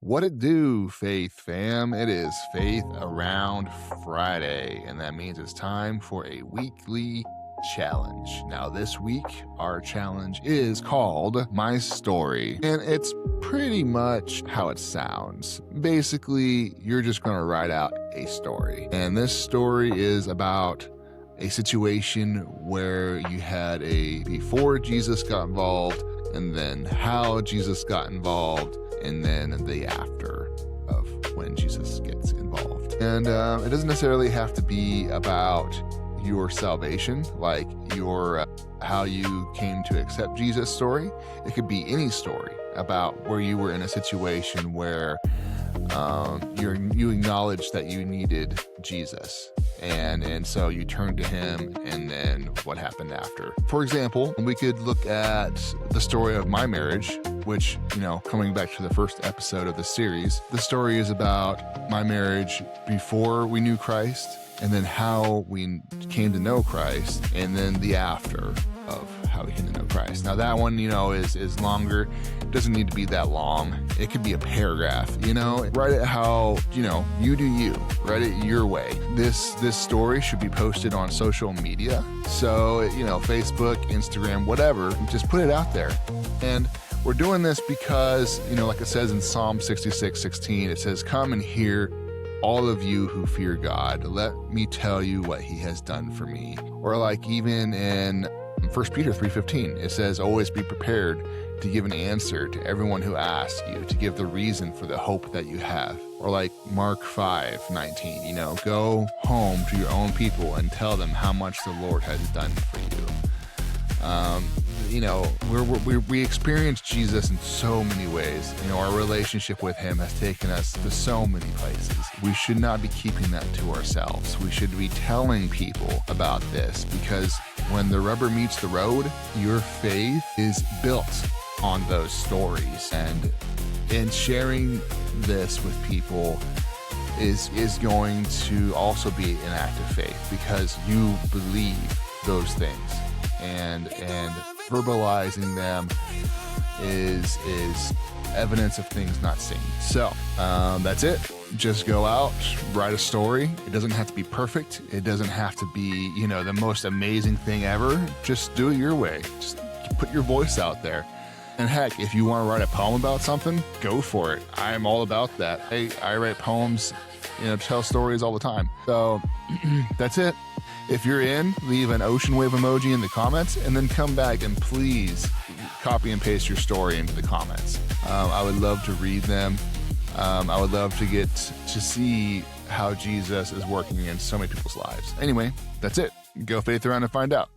What it do, Faith fam? It is Faith Around Friday, and that means it's time for a weekly challenge. Now, this week, our challenge is called My Story, and it's pretty much how it sounds. Basically, you're just going to write out a story, and this story is about a situation where you had a before Jesus got involved, and then how Jesus got involved, and then the after of when Jesus gets involved. And it doesn't necessarily have to be about your salvation, like your how you came to accept Jesus story. It could be any story about where you were in a situation where you acknowledged that you needed Jesus. And so you turned to him, and then what happened after. For example, we could look at the story of my marriage, which, coming back to the first episode of the series, the story is about my marriage before we knew Christ, and then how we came to know Christ, and then the after of how we came to know Christ. Now that one, is longer. It doesn't need to be that long. It could be a paragraph, write it how, you do you, write it your way. This story should be posted on social media. So, Facebook, Instagram, whatever, just put it out there. And we're doing this because, like it says in Psalm 66:16, it says, "Come and hear, all of you who fear God. Let me tell you what he has done for me." Or like even in 1 Peter 3:15, it says, "Always be prepared to give an answer to everyone who asks you, to give the reason for the hope that you have." Or like Mark 5:19, "Go home to your own people and tell them how much the Lord has done for you." We experience Jesus in so many ways. Our relationship with him has taken us to so many places. We should not be keeping that to ourselves. We should be telling people about this, because when the rubber meets the road, your faith is built on those stories. And sharing this with people is going to also be an act of faith, because you believe those things. And verbalizing them is evidence of things not seen. So that's it. Just go out, write a story. It doesn't have to be perfect. It doesn't have to be, the most amazing thing ever. Just do it your way. Just put your voice out there. And heck, if you want to write a poem about something, go for it. I'm all about that. I write poems, tell stories all the time. So that's it. If you're in, leave an ocean wave emoji in the comments, and then come back and please copy and paste your story into the comments. I would love to read them. I would love to get to see how Jesus is working in so many people's lives. Anyway, that's it. Go faith around and find out.